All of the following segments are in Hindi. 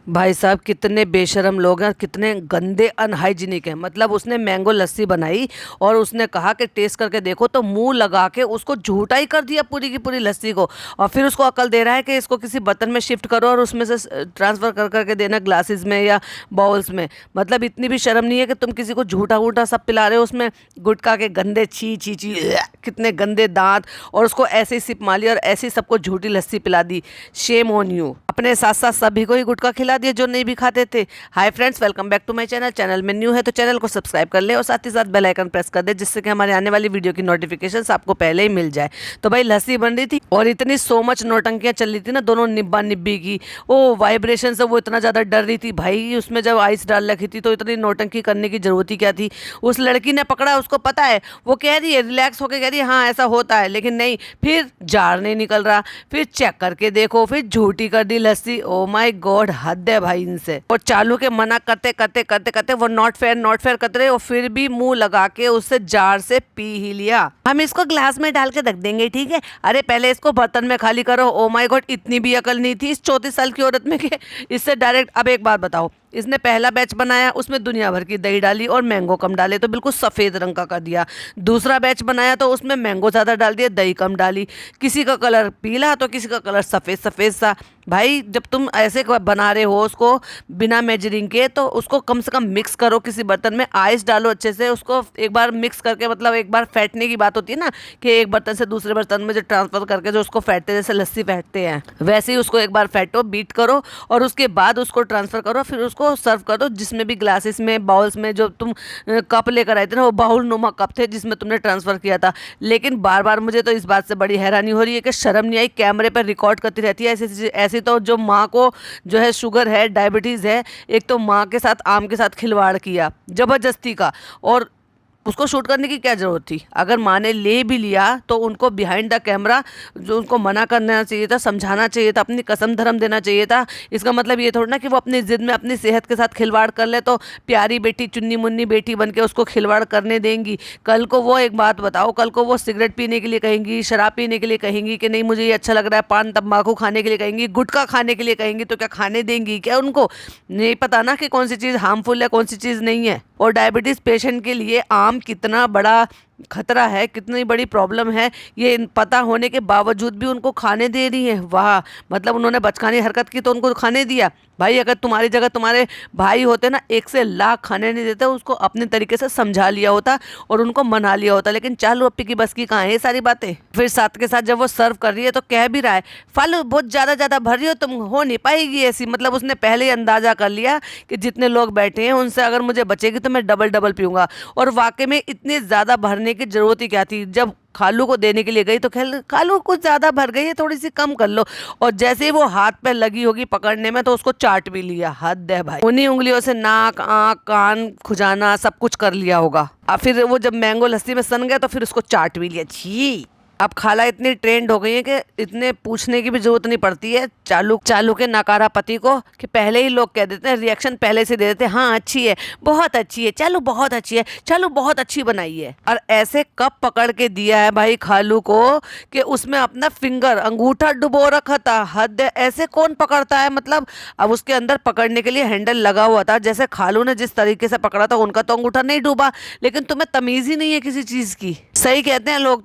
भाई साहब कितने बेशरम लोग हैं और कितने गंदे अनहाइजीनिक हैं। मतलब उसने मैंगो लस्सी बनाई और उसने कहा कि टेस्ट करके देखो, तो मुंह लगा के उसको झूठा ही कर दिया पूरी की पूरी लस्सी को। और फिर उसको अकल दे रहा है कि इसको किसी बर्तन में शिफ्ट करो और उसमें से ट्रांसफ़र कर करके देना ग्लासेस में या बाउल्स में। मतलब इतनी भी शर्म नहीं है कि तुम किसी को झूठा वूठा सब पिला रहे हो उसमें। गुटखा के गंदे छी छी छी कितने गंदे दांत, और उसको ऐसे ही सिप मारी और ऐसे ही सबको झूठी लस्सी पिला दी। Shame on you. अपने साथ साथ सभी को ही गुटखा खिला दिया जो नहीं भी खाते थे। Hi friends, welcome back to my channel. Channel में न्यू है तो चैनल को सब्सक्राइब कर ले और साथ ही साथ बेल आइकन प्रेस कर दे, जिससे कि हमारे आने वाली वीडियो की नोटिफिकेशंस आपको पहले ही मिल जाए। तो भाई लस्सी बन रही थी और इतनी सो मच नौटंकियां चल रही थी ना दोनों निब्बा निब्बी की। वो वाइब्रेशन से वो इतना ज़्यादा डर रही थी भाई। उसमें जब आइस डाल रखी थी तो इतनी नौटंकी करने की जरूरत ही क्या थी। उस लड़की ने पकड़ा, उसको पता है, वो कह रही है रिलैक्स होकर, कह रही है हाँ ऐसा होता है, लेकिन नहीं, फिर जार नहीं निकल रहा। फिर चेक करके देखो, फिर झूठी कर दी लस्सी। ओ माय गॉड, हद है भाई इनसे। और चालू के मना करते करते करते करते वो नॉट फेयर करते रहे और फिर भी मुंह लगा के उससे जार से पी ही लिया। हम इसको ग्लास में डाल के रख देंगे, ठीक है। अरे पहले इसको बर्तन में खाली करो। ओ माय गॉड, इतनी भी अकल नहीं थी इस 34 साल की औरत में कि इससे डायरेक्ट। अब एक बात बताओ, इसने पहला बैच बनाया, उसमें दुनिया भर की दही डाली और मैंगो कम डाले तो बिल्कुल सफ़ेद रंग का कर दिया। दूसरा बैच बनाया तो उसमें मैंगो ज़्यादा डाल दिया, दही कम डाली। किसी का कलर पीला तो किसी का कलर सफ़ेद सफ़ेद सा। भाई जब तुम ऐसे बना रहे हो उसको बिना मेजरिंग के, तो उसको कम से कम मिक्स करो किसी बर्तन में, आइस डालो अच्छे से, उसको एक बार मिक्स करके, मतलब एक बार फेंटने की बात होती है ना कि एक बर्तन से दूसरे बर्तन में जो ट्रांसफ़र करके जो उसको फेंटते, जैसे लस्सी फेंटते हैं वैसे ही उसको एक बार फेंटो, बीट करो और उसके बाद उसको ट्रांसफ़र करो। फिर उसको सर्व करो जिसमें भी ग्लासेस में, बाउल्स में। जो तुम कप लेकर आए थे ना, वो बाउल नुमा कप थे जिसमें तुमने ट्रांसफ़र किया था। लेकिन बार बार मुझे तो इस बात से बड़ी हैरानी हो रही है कि शर्म नहीं आई, कैमरे पर रिकॉर्ड करती रहती है ऐसे ऐसे। तो जो माँ को जो है शुगर है, डायबिटीज़ है, एक तो माँ के साथ आम के साथ खिलवाड़ किया ज़बरदस्ती का। और उसको शूट करने की क्या ज़रूरत थी। अगर माँ ने ले भी लिया तो उनको बिहाइंड द कैमरा जो उनको मना करना चाहिए था, समझाना चाहिए था, अपनी कसम धर्म देना चाहिए था। इसका मतलब ये थोड़ा ना कि वो अपनी ज़िद में अपनी सेहत के साथ खिलवाड़ कर ले तो प्यारी बेटी, चुन्नी मुन्नी बेटी बन के उसको खिलवाड़ करने देंगी। कल को वो, एक बात बताओ, कल को वो सिगरेट पीने के लिए कहेंगी, शराब पीने के लिए कहेंगी कि नहीं मुझे ये अच्छा लग रहा है, पान तम्बाकू खाने के लिए कहेंगी, गुटखा खाने के लिए कहेंगी, तो क्या खाने देंगी क्या उनको? नहीं पता ना कि कौन सी चीज़ हार्मफुल है, कौन सी चीज़ नहीं है। और डायबिटीज़ पेशेंट के लिए आम कितना बड़ा खतरा है, कितनी बड़ी प्रॉब्लम है, ये पता होने के बावजूद भी उनको खाने दे रही है। वाह, मतलब उन्होंने बचकानी हरकत की तो उनको खाने दिया। भाई अगर तुम्हारी जगह तुम्हारे भाई होते ना, एक से लाख खाने नहीं देते, उसको अपने तरीके से समझा लिया होता और उनको मना लिया होता। लेकिन चालू अप्पी की बस की कहाँ है ये सारी बातें। फिर साथ के साथ जब वो सर्व कर रही है तो कह भी रहा है फालू बहुत ज़्यादा ज़्यादा भर रही हो तुम, हो नहीं पाएगी ऐसी। मतलब उसने पहले ही अंदाजा कर लिया कि जितने लोग बैठे हैं उनसे अगर मुझे बचेगी तो मैं डबल डबल पीऊँगा। और वाकई में इतनी ज़्यादा भरने की ज़रूरत ही क्या थी। जब खालू को देने के लिए गई तो खेल खालू कुछ ज़्यादा भर गई है, थोड़ी सी कम कर लो। और जैसे ही वो हाथ पे लगी होगी पकड़ने में तो उसको चाट भी लिया। हद है भाई, उन्हीं उंगलियों से नाक, आँख, कान खुजाना सब कुछ कर लिया होगा। अब फिर वो जब मैंगो लस्सी में सन गया तो फिर उसको चाट भी लिया। छी। अब खाला इतनी ट्रेंड हो गई है कि इतने पूछने की भी जरूरत नहीं पड़ती है चालू चालू के नकारा पति को, कि पहले ही लोग कह देते हैं, रिएक्शन पहले से दे देते हैं, हाँ अच्छी है, बहुत अच्छी है, चालू बहुत अच्छी है, चालू बहुत अच्छी बनाई है। और ऐसे कप पकड़ के दिया है भाई खालू को कि उसमें अपना फिंगर, अंगूठा डुबो रखा था। हद है, ऐसे कौन पकड़ता है। मतलब अब उसके अंदर पकड़ने के लिए हैंडल लगा हुआ था, जैसे खालू ने जिस तरीके से पकड़ा था उनका तो अंगूठा नहीं डूबा। लेकिन तुम्हें तमीज ही नहीं है किसी चीज की। सही कहते हैं लोग,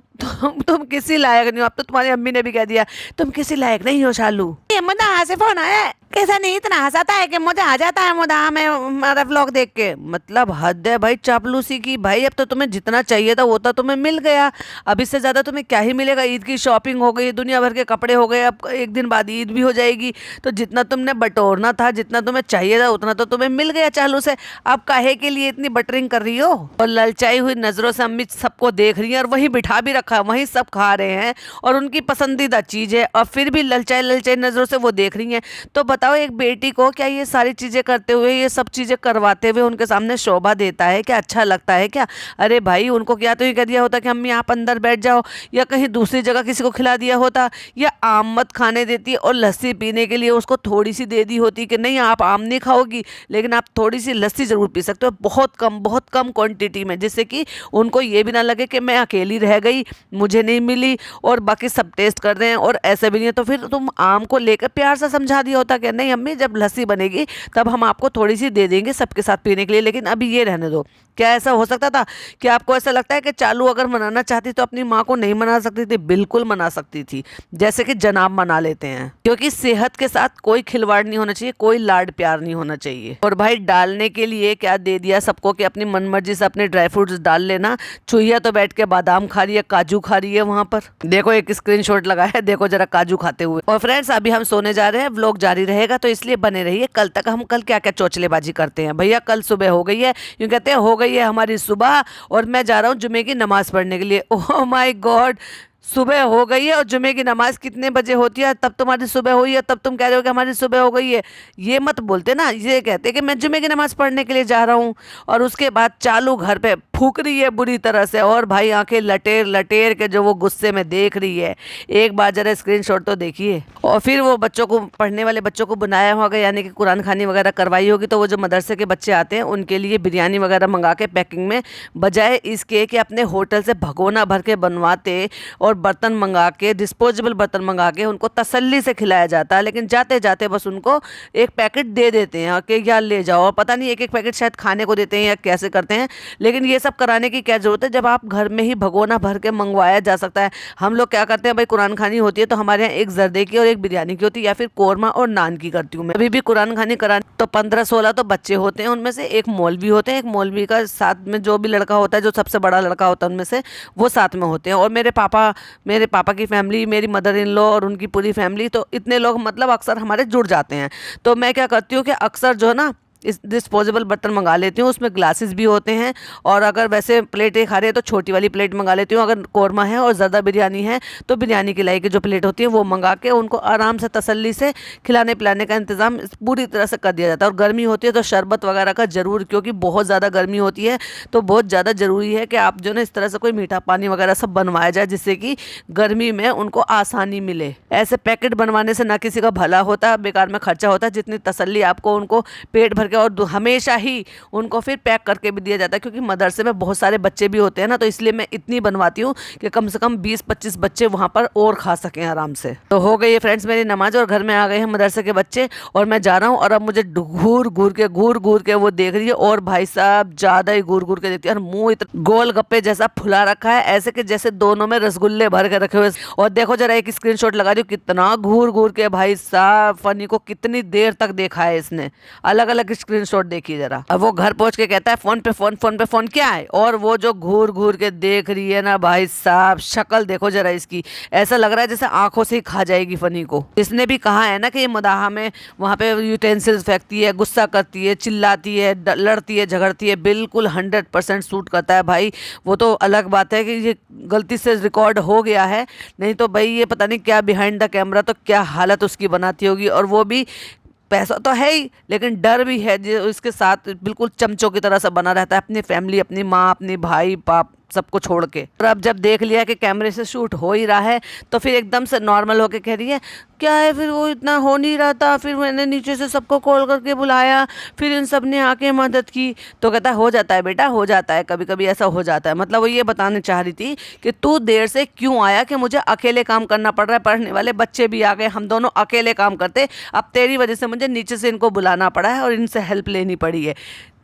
तुम किसी लायक नहीं हो। अब तो तुम्हारी अम्मी ने भी कह दिया तुम किसी लायक नहीं हो शालू। ये मुझे यहाँ से फोन आया है, कैसा नहीं इतना हंसाता है कि मुझे आ जाता है मुझे मैं हमारा व्लॉग देख के। मतलब हद है भाई चापलूसी की। भाई अब तो तुम्हें जितना चाहिए था वो तो तुम्हें मिल गया, अब इससे ज़्यादा तुम्हें क्या ही मिलेगा। ईद की शॉपिंग हो गई, दुनिया भर के कपड़े हो गए, अब एक दिन बाद ईद भी हो जाएगी। तो जितना तुमने बटोरना था, जितना तुम्हें चाहिए था, उतना तो तुम्हें मिल गया चालू से। अब काहे के लिए इतनी बटरिंग कर रही हो। और ललचाई हुई नज़रों से अम्मी सबको देख रही है और वहीं बिठा भी रखा है, वहीं सब खा रहे हैं और उनकी पसंदीदा चीज़ है, और फिर भी ललचाई ललचाई नज़रों से वो देख रही हैं। तो बताओ एक बेटी को क्या ये सारी चीज़ें करते हुए, ये सब चीज़ें करवाते हुए उनके सामने शोभा देता है क्या, अच्छा लगता है क्या? अरे भाई उनको क्या तो ये कह दिया होता कि अम्मी आप अंदर बैठ जाओ, या कहीं दूसरी जगह किसी को खिला दिया होता, या आम मत खाने देती और लस्सी पीने के लिए उसको थोड़ी सी दे दी होती कि नहीं आप आम नहीं खाओगी लेकिन आप थोड़ी सी लस्सी ज़रूर पी सकते हो, बहुत कम क्वांटिटी में, जिससे कि उनको ये भी ना लगे कि मैं अकेली रह गई, मुझे नहीं मिली और बाकी सब टेस्ट कर रहे हैं और ऐसे भी नहीं है। तो फिर तुम आम को लेकर प्यार से समझा दिया होता कि नहीं अम्मी, जब लस्सी बनेगी तब हम आपको थोड़ी सी दे देंगे सबके साथ पीने के लिए, लेकिन अभी ये रहने दो। क्या ऐसा हो सकता था? क्या आपको ऐसा लगता है कि चालू अगर मनाना चाहती तो अपनी माँ को नहीं मना सकती थी? बिल्कुल मना सकती थी, जैसे कि जनाब मना लेते हैं। क्योंकि सेहत के साथ कोई खिलवाड़ नहीं होना चाहिए, कोई लाड प्यार नहीं होना चाहिए। और भाई डालने के लिए क्या दे दिया सबको कि अपनी मनमर्जी से अपने ड्राई फ्रूट्स डाल लेना। चूहिया तो बैठ के बादाम खा रही है, काजू खा रही है वहां पर। देखो एक स्क्रीनशॉट लगा है, देखो जरा काजू खाते हुए। और फ्रेंड्स अभी हम सोने जा रहे हैं, व्लॉग जारी रहेगा तो इसलिए बने रहिए। कल तक हम कल क्या क्या चौचलेबाजी करते हैं। भैया कल सुबह हो गई है, यूँ कहते हैं हो गई है हमारी सुबह, और मैं जा रहा हूँ जुमे की नमाज पढ़ने के लिए। ओह माय गॉड, सुबह हो गई है और जुमे की नमाज कितने बजे होती है तब तुम्हारी सुबह हुई है, तब तुम कह रहे हो कि हमारी सुबह हो गई है। ये मत बोलते ना, ये कहते कि मैं जुमे की नमाज पढ़ने के लिए जा रहा हूँ, और उसके बाद चालू घर पे फूक रही है बुरी तरह से, और भाई आंखें लटेर लटेर के जो वो गुस्से में देख रही है। एक बार जरा स्क्रीनशॉट तो देखिए। और फिर वो बच्चों को, पढ़ने वाले बच्चों को बुलाया होगा, यानी कि कुरान खानी वगैरह करवाई होगी, तो वो जो मदरसे के बच्चे आते हैं उनके लिए बिरयानी वगैरह मंगा के पैकिंग में, बजाय इसके कि अपने होटल से भगोना भर के बनवाते और बर्तन मंगा के, डिस्पोजेबल बर्तन मंगा के उनको तसल्ली से खिलाया जाता है, लेकिन जाते जाते बस उनको एक पैकेट दे देते हैं कि यार ले जाओ। और पता नहीं एक एक पैकेट शायद खाने को देते हैं या कैसे करते हैं, लेकिन ये सब कराने की क्या जरूरत है जब आप घर में ही भगोना भर के मंगवाया जा सकता है। हम लोग क्या करते हैं भाई, कुरान खानी होती है तो हमारे यहाँ एक जर्दे की और एक बिरयानी की होती है, या फिर कोरमा और नान की करती हूँ मैं। अभी भी कुरान खानी कराने तो 15-16 तो बच्चे होते हैं, उनमें से एक मौलवी होते हैं, एक मौलवी का साथ में जो भी लड़का होता है, जो सबसे बड़ा लड़का होता है उनमें से, वो साथ में होते हैं। और मेरे पापा की फैमिली, मेरी मदर इन लॉ और उनकी पूरी फैमिली, तो इतने लोग मतलब अक्सर हमारे जुड़ जाते हैं। तो मैं क्या करती हूँ कि अक्सर जो है ना इस डिस्पोजेबल बर्तन मंगा लेती हूँ, उसमें ग्लासेस भी होते हैं, और अगर वैसे प्लेटें खा रहे हैं तो छोटी वाली प्लेट मंगा लेती हूँ। अगर कौरमा है और ज़्यादा बिरयानी है तो बिरयानी की लाई की जो प्लेट होती है वो मंगा के उनको आराम से तसल्ली से खिलाने पिलाने का इंतज़ाम पूरी तरह से कर दिया जाता है। और गर्मी होती है तो शरबत वगैरह का ज़रूर, क्योंकि बहुत ज़्यादा गर्मी होती है, तो बहुत ज़्यादा ज़रूरी है कि आप जो ना इस तरह से कोई मीठा पानी वगैरह सब बनवाया जाए, जिससे कि गर्मी में उनको आसानी मिले। ऐसे पैकेट बनवाने से ना किसी का भला होता है, बेकार में खर्चा होता है। जितनी तसल्ली आपको उनको पेट भर के, और हमेशा ही उनको फिर पैक करके भी दिया जाता है, क्योंकि मदरसे में बहुत सारे बच्चे भी होते हैं ना, तो इसलिए मैं इतनी बनवाती हूँ कि कम से कम 20-25 बच्चे वहाँ पर और खा सकें आराम से। तो हो गई है फ्रेंड्स मेरी नमाज, और घर में आ गए हैं मदरसे के बच्चे, और मैं जा रहा हूँ। और अब मुझे घूर घूर के वो देख रही है, और भाई साहब ज़्यादा ही घूर के देखती है, और मुँह इतना गोल गप्पे जैसा फुला रखा है, ऐसे कि जैसे दोनों में रसगुल्ले भर के रखे हुए। और देखो जरा एक स्क्रीनशॉट लगा रही हूँ, कितना घूर के भाई साहब फनी को कितनी देर तक देखा है इसने। अलग अलग स्क्रीनशॉट देखिए जरा। अब वो घर पहुंच के कहता है फोन पे फोन क्या है, और वो जो घूर के देख रही है ना भाई साहब, शक्ल देखो जरा इसकी, ऐसा लग रहा है जैसे आंखों से ही खा जाएगी फनी को। इसने भी कहा है ना कि ये मदाहा में वहां पे यूटेंसिल्स फेंकती है, गुस्सा करती है, चिल्लाती है, लड़ती है, झगड़ती है, बिल्कुल 100% सूट करता है भाई। वो तो अलग बात है कि ये गलती से रिकॉर्ड हो गया है, नहीं तो भाई ये पता नहीं क्या बिहाइंड द कैमरा तो क्या हालत उसकी बनाती होगी। और वो भी पैसा तो है ही, लेकिन डर भी है जो इसके साथ बिल्कुल चमचों की तरह से बना रहता है, अपनी फैमिली, अपनी माँ, अपनी भाई बाप सबको छोड़ के। और अब जब देख लिया कि कैमरे से शूट हो ही रहा है, तो फिर एकदम से नॉर्मल होके कह रही है क्या है, फिर वो इतना हो नहीं रहा था, फिर मैंने नीचे से सबको कॉल करके बुलाया, फिर इन सब ने आके मदद की। तो कहता है हो जाता है बेटा, हो जाता है, कभी कभी ऐसा हो जाता है। मतलब वो ये बताने चाह रही थी कि तू देर से क्यों आया, कि मुझे अकेले काम करना पड़ रहा है, पढ़ने वाले बच्चे भी आ गए, हम दोनों अकेले काम करते, अब तेरी वजह से मुझे नीचे से इनको बुलाना पड़ा है और इनसे हेल्प लेनी पड़ी है।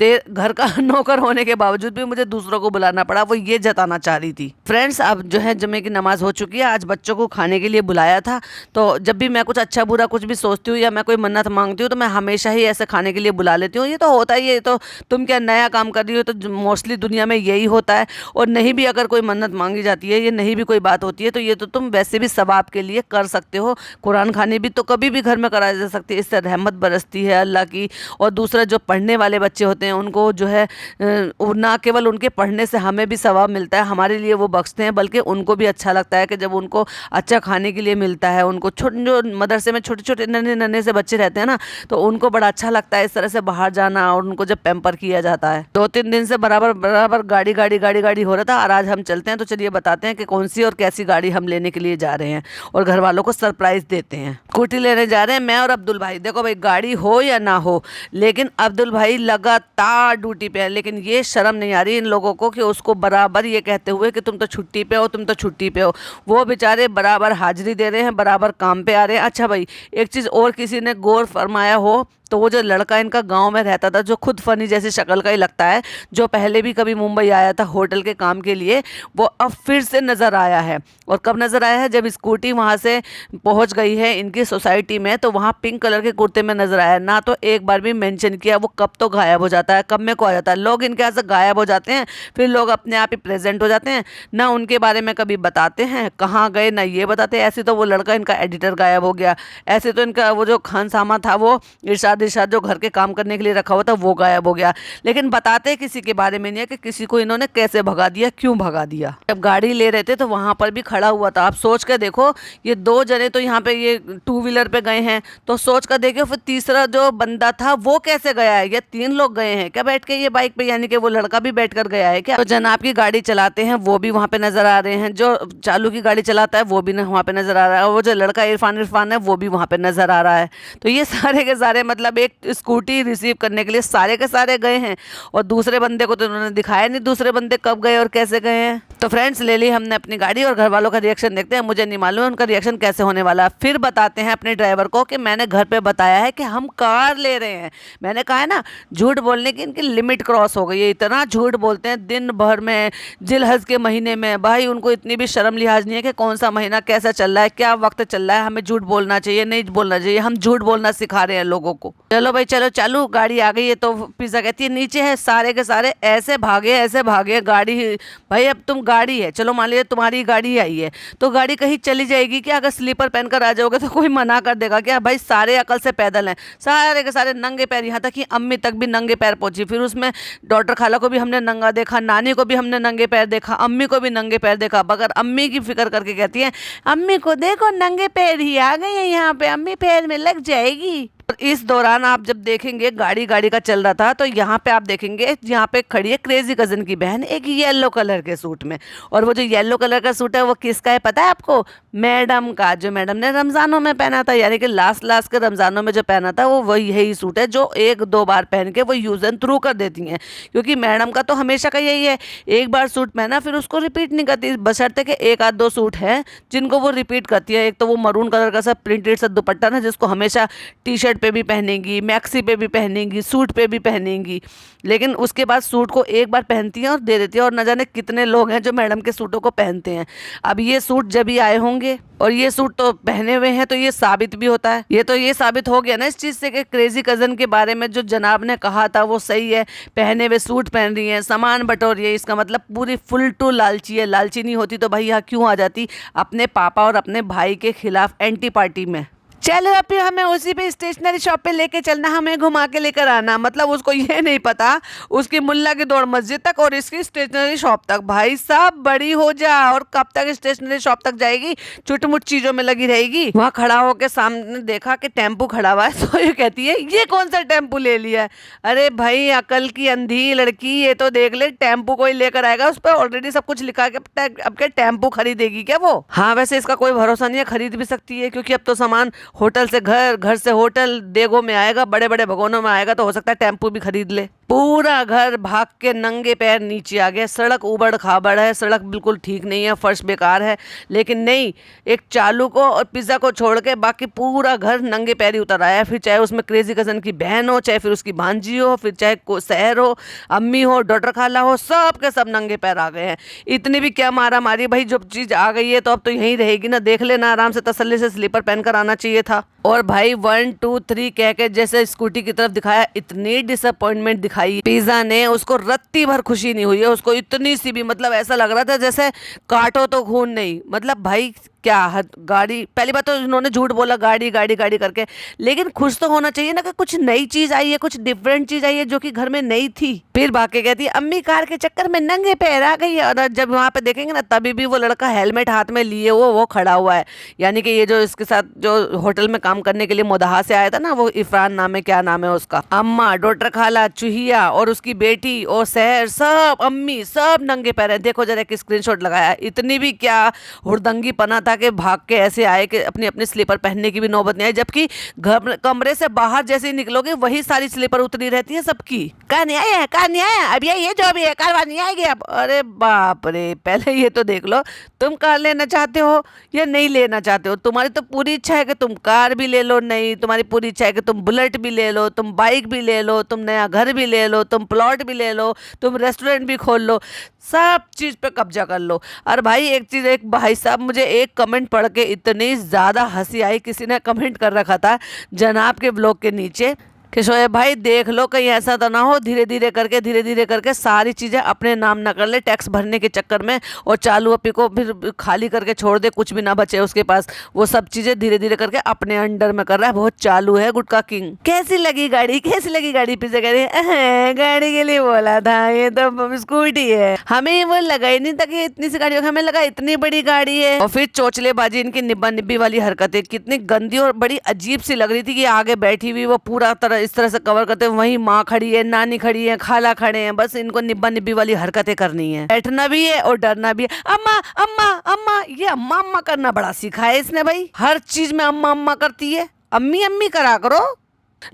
घर का नौकर होने के बावजूद भी मुझे दूसरों को बुलाना पड़ा, वो ये जताना चाह रही थी। फ्रेंड्स अब जो है जुमे की नमाज हो चुकी है, आज बच्चों को खाने के लिए बुलाया था। तो जब भी मैं कुछ अच्छा बुरा कुछ भी सोचती हूँ या मैं कोई मन्नत मांगती हूँ, तो मैं हमेशा ही ऐसे खाने के लिए बुला लेती हूँ। ये तो होता ही है, ये तो तुम क्या नया काम कर रही हो, तो मोस्टली दुनिया में यही होता है। और नहीं भी अगर कोई मन्नत मांगी जाती है, ये नहीं भी कोई बात होती है, तो ये तो तुम वैसे भी सवाब के लिए कर सकते हो। कुरान खानी भी तो कभी भी घर में कराई जा सकती है, इससे रहमत बरसती है अल्लाह की। और दूसरा जो पढ़ने वाले बच्चे होते हैं उनको जो है ना केवल उनके पढ़ने से हमें भी सवाब मिलता है, हमारे लिए वो बख्शते हैं, बल्कि उनको भी अच्छा लगता है कि जब उनको अच्छा खाने के लिए मिलता है। उनको जो मदरसे में छोटे छोटे नन्हे से बच्चे रहते हैं ना, तो उनको बड़ा अच्छा लगता है इस तरह से बाहर जाना, और उनको जब पैम्पर किया जाता है। 2-3 दिन से बराबर गाड़ी हो रहा था, और आज हम चलते हैं। तो चलिए बताते हैं कि कौन सी और कैसी गाड़ी हम लेने के लिए जा रहे हैं, और घर वालों को सरप्राइज देते हैं। स्कूटी लेने जा रहे हैं मैं और अब्दुल भाई। देखो भाई गाड़ी हो या ना हो, लेकिन अब्दुल भाई लगातार ड्यूटी पे है, लेकिन ये शर्म नहीं आ रही इन लोगों को कि उसको बराबर बराबर ये कहते हुए कि तुम तो छुट्टी पे हो, तुम तो छुट्टी पे हो। वो बेचारे बराबर हाजिरी दे रहे हैं, बराबर काम पे आ रहे हैं। अच्छा भाई, एक चीज़ और किसी ने गौर फरमाया हो तो वो जो लड़का इनका गांव में रहता था, जो खुद फनी जैसी शक्ल का ही लगता है, जो पहले भी कभी मुंबई आया था होटल के काम के लिए, वो अब फिर से नज़र आया है। और कब नज़र आया है? जब स्कूटी वहाँ से पहुँच गई है इनकी सोसाइटी में, तो वहाँ पिंक कलर के कुर्ते में नज़र आया। ना तो एक बार भी मेंशन किया वो कब तो गायब हो जाता है, कब में को आ जाता है। लोग इनके यहाँ से गायब हो जाते हैं, फिर लोग अपने आप ही प्रेजेंट हो जाते हैं, ना उनके बारे में कभी बताते हैं कहाँ गए, ना ये बताते। ऐसे तो वो लड़का इनका एडिटर गायब हो गया, ऐसे तो इनका वो जो खान सामा था, वो इरशाद जो घर के काम करने के लिए रखा हुआ था, वो गायब हो गया। लेकिन बताते किसी के बारे में नहीं है कि किसी को इन्होंने कैसे भगा दिया, क्यों भगा दिया। जब गाड़ी ले रहे थे तो वहां पर भी खड़ा हुआ था। आप सोच कर देखो, ये 2 जने तो यहाँ पे ये 2 व्हीलर पे गए हैं, तो सोच कर देखिए फिर तीसरा जो बंदा था वो कैसे गया है। ये 3 लोग गए हैं क्या बैठ के ये बाइक पे, यानी कि वो लड़का भी बैठ कर गया है क्या? तो जनाब की गाड़ी चलाते हैं वो भी वहां पे नजर आ रहे हैं, जो चालू की गाड़ी चलाता है वो भी वहां पे नजर आ रहा है, और वो जो लड़का इरफान है वो भी वहां पे नजर आ रहा है। तो ये सारे के सारे मतलब एक स्कूटी रिसीव करने के लिए सारे के सारे गए हैं, और दूसरे बंदे को तो उन्होंने दिखाया नहीं दूसरे बंदे कब गए और कैसे गए हैं। तो फ्रेंड्स, ले ली हमने अपनी गाड़ी और घर वालों का रिएक्शन देखते हैं। मुझे नहीं मालूम उनका रिएक्शन कैसे होने वाला है। फिर बताते हैं अपने ड्राइवर को कि मैंने घर पे बताया है कि हम कार ले रहे हैं। मैंने कहा है ना, झूठ बोलने की इनकी लिमिट क्रॉस हो गई है। इतना झूठ बोलते हैं दिन भर में, जिलहज के महीने में। भाई उनको इतनी भी शर्म लिहाज नहीं है कि कौन सा महीना कैसा चल रहा है, क्या वक्त चल रहा है, हमें झूठ बोलना चाहिए नहीं बोलना चाहिए। हम झूठ बोलना सिखा रहे हैं लोगों को। चलो भाई चलो चालू, गाड़ी आ गई है। तो पिज़्ज़ा कहती है नीचे है। सारे के सारे ऐसे भागे गाड़ी। भाई अब तुम गाड़ी है, चलो मान लीजिए तुम्हारी गाड़ी आई है, तो गाड़ी कहीं चली जाएगी क्या? अगर स्लीपर पहनकर आ जाओगे तो कोई मना कर देगा क्या? भाई सारे अकल से पैदल हैं, सारे के सारे नंगे पैर, यहाँ तक कि अम्मी तक भी नंगे पैर पहुंची। फिर उसमें डॉक्टर खाला को भी हमने नंगा देखा, नानी को भी हमने नंगे पैर देखा, अम्मी को भी नंगे पैर देखा। मगर अम्मी की फिक्र करके कहती है, अम्मी को देखो नंगे पैर ही आ गई है यहाँ पे, अम्मी पैर में लग जाएगी। और इस दौरान आप जब देखेंगे गाड़ी का चल रहा था, तो यहाँ पे आप देखेंगे यहाँ पे खड़ी है क्रेजी कजन की बहन एक येलो कलर के सूट में। और वो जो येलो कलर का सूट है वो किसका है पता है आपको? मैडम का, जो मैडम ने रमजानों में पहना था, यानी कि लास्ट के रमजानों में जो पहना था वो वही यही सूट है, जो 1-2 बार पहन के वो यूज एंड थ्रू कर देती हैं। क्योंकि मैडम का तो हमेशा का यही है, एक बार सूट पहना फिर उसको रिपीट नहीं करती, बशर्ते कि 1-2 सूट है जिनको वो रिपीट करती है। एक तो वो मरून कलर का सा प्रिंटेड सा दुपट्टा ना, जिसको हमेशा टी शर्ट पे भी पहनेंगी, मैक्सी पे भी पहनेंगी, सूट पे भी पहनेंगी। लेकिन उसके बाद सूट को एक बार पहनती हैं और दे देती हैं। और न जाने कितने लोग हैं जो मैडम के सूटों को पहनते हैं। अब ये सूट जब ही आए होंगे और ये सूट तो पहने हुए हैं, तो ये साबित भी होता है। ये साबित हो गया ना इस चीज़ से कि क्रेजी कज़न के बारे में जो जनाब ने कहा था वो सही है। पहने हुए सूट पहन रही है, सामान बटोर रही है, इसका मतलब पूरी फुल टू लालची है। लालची नहीं होती तो भाई यहाँ क्यों आ जाती अपने पापा और अपने भाई के खिलाफ एंटी पार्टी में। चलो अब फिर हमें उसी पे स्टेशनरी शॉप पे लेके चलना, हमें घुमा के लेकर आना। मतलब उसको ये नहीं पता उसकी मुल्ला की दौड़ मस्जिद तक और इसकी स्टेशनरी शॉप तक। भाई साहब बड़ी हो जा, और कब तक स्टेशनरी शॉप तक जाएगी, चुटमुट चीजों में लगी रहेगी। वहाँ खड़ा होकर सामने देखा कि टेम्पू खड़ा हुआ है, तो ये कहती है ये कौन सा टेम्पू ले लिया है? अरे भाई अकल की अंधी लड़की, ये तो देख ले टेम्पू कोई लेकर आएगा, उस पर ऑलरेडी सब कुछ लिखा है। अब क्या टेम्पू खरीदेगी क्या वो? हाँ वैसे इसका कोई भरोसा नहीं है, खरीद भी सकती है, क्योंकि अब तो सामान होटल से घर, घर से होटल, देगों में आएगा, बड़े बड़े भगोनों में आएगा, तो हो सकता है टेम्पू भी खरीद ले। पूरा घर भाग के नंगे पैर नीचे आ गया। सड़क उबड़ खाबड़ है, सड़क बिल्कुल ठीक नहीं है, फर्श बेकार है। लेकिन नहीं, एक चालू को और पिज़्ज़ा को छोड़ के बाकी पूरा घर नंगे पैर ही उतर आया। फिर चाहे उसमें क्रेजी कज़न की बहन हो, चाहे फिर उसकी भांजी हो, फिर चाहे सहर हो, अम्मी हो, डॉक्टर खाला हो, सब के सब नंगे पैर आ गए हैं। इतनी भी क्या मारा मारी भाई, जो चीज़ आ गई है तो अब तो यहीं रहेगी ना। देख लेना, आराम से तसल्ली से स्लीपर पहनकर आना चाहिए था। और भाई 1 2 3 कह के जैसे स्कूटी की तरफ दिखाया, इतनी डिसअपॉइंटमेंट दिखाई पिज़्ज़ा ने, उसको रत्ती भर खुशी नहीं हुई है। उसको इतनी सी भी, मतलब ऐसा लग रहा था जैसे काटो तो खून नहीं। मतलब भाई क्या गाड़ी, पहली बात तो उन्होंने झूठ बोला गाड़ी करके, लेकिन खुश तो होना चाहिए ना कि कुछ नई चीज आई है, कुछ डिफरेंट चीज आई है जो कि घर में नहीं थी। फिर बाकी कहती है अम्मी कार के चक्कर में नंगे पैर आ गई है। और जब वहां पे देखेंगे ना, तभी भी वो लड़का हेलमेट हाथ में लिए वो खड़ा हुआ है। यानी कि ये जो इसके साथ जो होटल में काम करने के लिए मुदाहा से आया था ना, वो इरफान नाम है, क्या नाम है उसका, अम्मा, डॉक्टर खाला, चूहिया और उसकी बेटी और सहर, सब अम्मी सब नंगे पैर है। देखो जरा एक स्क्रीनशॉट लगाया। इतनी भी क्या हुड़दंगी पना था कि भाग के ऐसे आए कि अपनी अपनी स्लीपर पहनने की भी नौबत नहीं आई, जबकि घर कमरे से बाहर जैसे ही निकलोगे वही सारी स्लीपर उतरी रहती है सबकी। कहाँ नहीं आए हैं, कहाँ नहीं आए, अब ये जो भी है कार नहीं आएगी अब। अरे बाप रे, पहले ये तो देख लो तुम कार लेना चाहते हो या नहीं लेना चाहते हो। तुम्हारी तो पूरी इच्छा है कि तुम कार भी ले लो, नहीं तुम्हारी पूरी इच्छा है कि तुम बुलेट भी ले लो, तुम बाइक भी ले लो, तुम नया घर भी ले लो, तुम प्लॉट भी ले लो, तुम रेस्टोरेंट भी खोल लो, सब चीज़ पे कब्जा कर लो। और भाई एक चीज़, एक भाई साहब, मुझे एक कमेंट पढ़ के इतनी ज़्यादा हंसी आई। किसी ने कमेंट कर रखा था जनाब के ब्लॉग के नीचे कि शोएब भाई देख लो कहीं ऐसा तो ना हो धीरे धीरे करके सारी चीज़ें अपने नाम ना कर ले टैक्स भरने के चक्कर में, और चालू अपी को फिर खाली करके छोड़ दे, कुछ भी ना बचे उसके पास। वो सब चीज़ें धीरे धीरे करके अपने अंडर में कर रहा है, बहुत चालू है गुटका किंग। कैसी लगी गाड़ी, कैसी लगी गाड़ी? पीछे कह रही गाड़ी के लिए बोला था, ये तो स्कूटी है। हमें वो लगा ही नहीं था कि इतनी सी गाड़ी होगी, हमें लगा इतनी बड़ी गाड़ी है। और फिर चोचलेबाजी, इनकी निब्बा निब्बी वाली हरकतें कितनी गंदी और बड़ी अजीब सी लग रही थी कि आगे बैठी हुई वो पूरा तरह इस तरह से कवर करते हैं, वहीं माँ खड़ी है, नानी खड़ी है, खाला खड़े हैं, बस इनको निब्बा निब्बी वाली हरकतें करनी है। बैठना भी है और डरना भी है। अम्मा अम्मा अम्मा, ये अम्मा अम्मा करना बड़ा सीखा है इसने भाई, हर चीज में अम्मा अम्मा करती है। अम्मी अम्मी करा करो।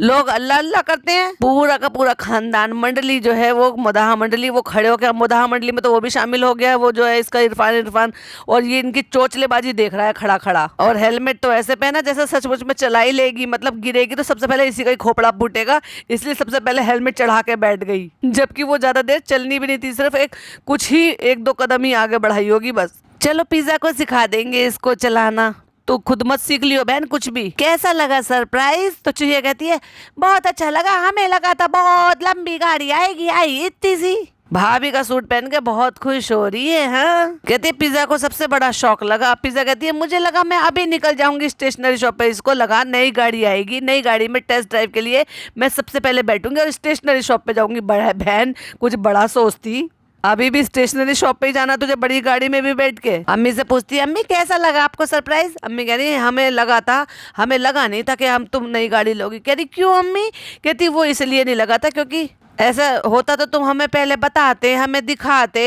लोग अल्लाह अल्लाह करते हैं, पूरा का पूरा खानदान मंडली जो है वो मुदाहा मंडली, वो खड़े हो गया मुदाहा मंडली में, तो वो भी शामिल हो गया। वो जो है इसका इरफान, और ये इनकी चोचलेबाजी देख रहा है खड़ा खड़ा। और हेलमेट तो ऐसे पहना जैसे सचमुच में चला ही लेगी, मतलब गिरेगी तो सबसे पहले इसी का ही खोपड़ा फूटेगा, इसलिए सबसे पहले हेलमेट चढ़ा के बैठ गई। जबकि वो ज्यादा देर चलनी भी नहीं थी, सिर्फ कुछ ही 1-2 कदम ही आगे बढ़ाई होगी बस। चलो पिज्जा को सिखा देंगे इसको चलाना, तो खुद मत सीख लियो बहन कुछ भी। कैसा लगा सरप्राइज? तो चुहिया कहती है बहुत अच्छा लगा, हमें लगा था बहुत लंबी गाड़ी आएगी, आई इतनी सी। भाभी का सूट पहन के बहुत खुश हो रही है। हाँ, कहती है पिज्जा को सबसे बड़ा शौक लगा। पिज्जा कहती है मुझे लगा मैं अभी निकल जाऊंगी स्टेशनरी शॉप पे, इसको लगा नई गाड़ी आएगी, नई गाड़ी में टेस्ट ड्राइव के लिए मैं सबसे पहले बैठूंगी और स्टेशनरी शॉप पे जाऊंगी। बड़ा बहन कुछ बड़ा सोचती, अभी भी स्टेशनरी शॉप पे ही जाना तुझे, बड़ी गाड़ी में भी बैठ के। अम्मी से पूछती है अम्मी कैसा लगा आपको सरप्राइज? अम्मी कह रही है हमें लगा था, हमें लगा नहीं था कि हम तुम नई गाड़ी लोगी। कह रही क्यों अम्मी? कहती वो इसलिए नहीं लगा था क्योंकि ऐसा होता तो तुम हमें पहले बताते, हमें दिखाते,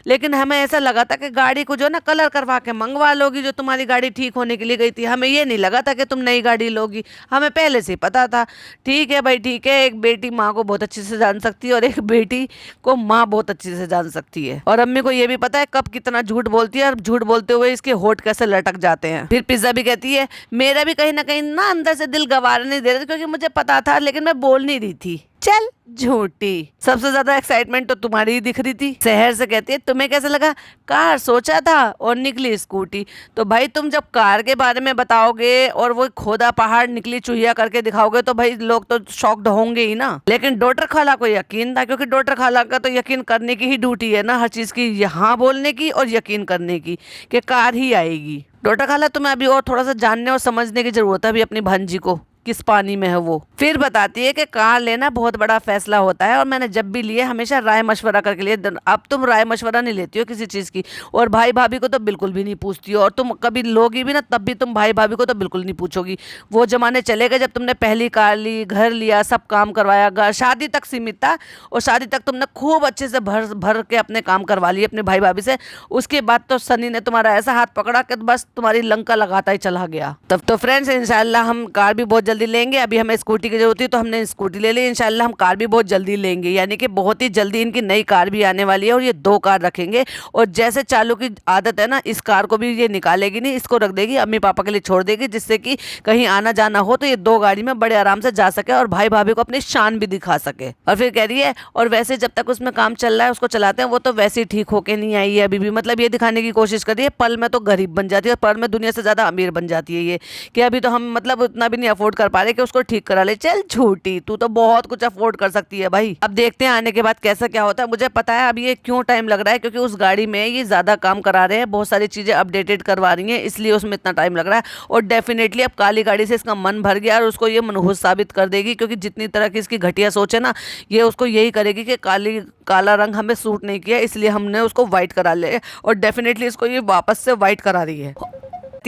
लेकिन हमें ऐसा लगा था कि गाड़ी को जो ना कलर करवा के मंगवा लोगी, जो तुम्हारी गाड़ी ठीक होने के लिए गई थी। हमें ये नहीं लगा था कि तुम नई गाड़ी लोगी, हमें पहले से पता था। ठीक है भाई ठीक है, एक बेटी माँ को बहुत अच्छे से जान सकती है और एक बेटी को माँ बहुत अच्छे से जान सकती है। और अम्मी को ये भी पता है कब कितना झूठ बोलती है, और झूठ बोलते हुए इसके होठ कैसे लटक जाते हैं। फिर पिज्जा भी कहती है मेरा भी कहीं ना कहीं ना अंदर से दिल गवार नहीं दे रहा था, क्योंकि मुझे पता था लेकिन मैं बोल नहीं रही थी। चल झूठी, सबसे ज्यादा एक्साइटमेंट तो तुम्हारी ही दिख रही थी। शहर से कहती है तुम्हें कैसा लगा? कार सोचा था और निकली स्कूटी। तो भाई तुम जब कार के बारे में बताओगे और वो खोदा पहाड़ निकली चूहिया करके दिखाओगे तो भाई लोग तो शॉक्ड होंगे ही ना। लेकिन डॉक्टर खाला को यकीन था, क्योंकि डॉक्टर खाला का तो यकीन करने की ही ड्यूटी है ना हर चीज की, यहाँ बोलने की और यकीन करने की कि कार ही आएगी। डॉक्टर खाला तुम्हें अभी और थोड़ा सा जानने और समझने की जरूरत है अभी अपनी भांजी को, किस पानी में है वो। फिर बताती है कि कार लेना बहुत बड़ा फैसला होता है और मैंने जब भी लिए हमेशा राय मशवरा करके लिए। अब तुम राय मशवरा नहीं लेती हो किसी चीज़ की, और भाई भाभी को तो बिल्कुल भी नहीं पूछती हो, और तुम कभी लोगी भी ना तब भी तुम भाई भाभी को तो बिल्कुल नहीं पूछोगी। वो जमाने चले गए जब तुमने पहली कार ली, घर लिया, सब काम करवाया, शादी तक सीमित था, और शादी तक तुमने खूब अच्छे से भर भर के अपने काम करवा लिए अपने भाई भाभी से। उसके बाद तो सनी ने तुम्हारा ऐसा हाथ पकड़ा कि बस तुम्हारी लंका लगाता ही चला गया। तब तो फ्रेंड्स इंशाल्लाह हम कार भी बहुत जल्दी लेंगे। अभी हमें स्कूटी की जरूरत थी तो हमने स्कूटी ले ली, इंशाल्लाह हम कार भी बहुत जल्दी लेंगे, यानी कि बहुत ही जल्दी इनकी नई कार भी आने वाली है और ये 2 कार रखेंगे। और जैसे चालू की आदत है ना, इस कार को भी ये निकालेगी नहीं, इसको रख देगी, अम्मी पापा के लिए छोड़ देगी, जिससे कि कहीं आना जाना हो तो ये 2 गाड़ी में बड़े आराम से जा सके और भाई भाभी को अपनी शान भी दिखा सके। और फिर कह रही है और वैसे जब तक उसमें काम चल रहा है उसको चलाते हैं, वो तो वैसे ही ठीक होके नहीं आई है अभी भी, मतलब ये दिखाने की कोशिश कर रही है पल में तो गरीब बन जाती है और पल में दुनिया से ज्यादा अमीर बन जाती है ये, कि अभी तो हम मतलब उतना भी नहीं अफोर्ड कर पा रहे कि उसको ठीक करा ले। चल झूठी, तू तो बहुत कुछ अफोर्ड कर सकती है भाई। अब देखते हैं आने के बाद कैसा क्या होता है। मुझे पता है अब ये क्यों टाइम लग रहा है, क्योंकि उस गाड़ी में ये ज्यादा काम करा रहे हैं, बहुत सारी चीजें अपडेटेड करवा रही हैं, इसलिए उसमें इतना टाइम लग रहा है। और डेफिनेटली अब काली गाड़ी से इसका मन भर गया और उसको ये मनहूस साबित कर देगी, क्योंकि जितनी तरह की इसकी घटिया सोच है ना, ये उसको यही करेगी कि काला रंग हमें सूट नहीं किया, इसलिए हमने उसको व्हाइट करा लिया, और डेफिनेटली इसको ये वापस से व्हाइट करा रही है।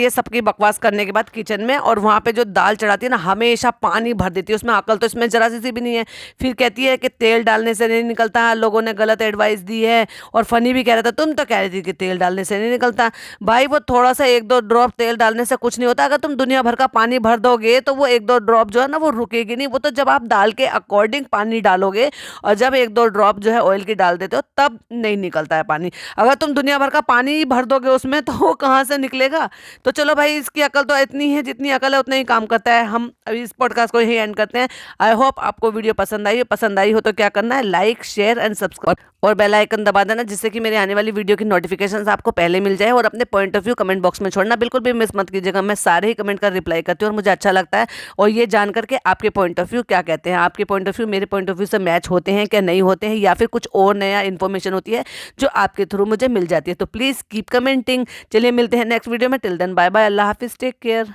आती है सबकी बकवास करने के बाद किचन में, और वहाँ पे जो दाल चढ़ाती है ना हमेशा पानी भर देती है उसमें। अकल तो इसमें जरा सी भी नहीं है। फिर कहती है कि तेल डालने से नहीं निकलता, लोगों ने गलत एडवाइस दी है। और फनी भी कह रहा था तुम तो कह रही थी कि तेल डालने से नहीं निकलता। भाई वो थोड़ा सा 1-2 ड्रॉप तेल डालने से कुछ नहीं होता। अगर तुम दुनिया भर का पानी भर दोगे तो वो 1-2 ड्रॉप जो है ना वो रुकेगी नहीं। वो तो जब आप दाल के अकॉर्डिंग पानी डालोगे, और जब 1-2 ड्रॉप जो है ऑयल की डाल देते हो तब नहीं निकलता है पानी। अगर तुम दुनिया भर का पानी ही भर दोगे उसमें तो वो कहाँ से निकलेगा। तो चलो भाई, इसकी अकल तो इतनी है, जितनी अकल है उतना ही काम करता है। हम अभी इस पॉडकास्ट को यही एंड करते हैं। आई होप आपको वीडियो पसंद आई हो तो क्या करना है, लाइक शेयर एंड सब्सक्राइब और बेल आइकन दबा देना, जिससे कि मेरे आने वाली वीडियो की नोटिफिकेशंस आपको पहले मिल जाए। और अपने point of view comment box में छोड़ना बिल्कुल भी मिस मत कीजिएगा। मैं सारे ही कमेंट का रिप्लाई करती हूँ और मुझे अच्छा लगता है। और ये जान करके आपके पॉइंट ऑफ व्यू क्या कहते हैं, आपके पॉइंट ऑफ व्यू मेरे पॉइंट ऑफ व्यू से मैच होते हैं क्या नहीं होते हैं, या फिर कुछ और नया इन्फॉर्मेशन होती है जो आपके थ्रू मुझे मिल जाती है। तो प्लीज़ कीप कमेंटिंग। चलिए मिलते हैं नेक्स्ट वीडियो में। टिल देन बाय बाय, अल्लाह हाफिज़, टेक केयर।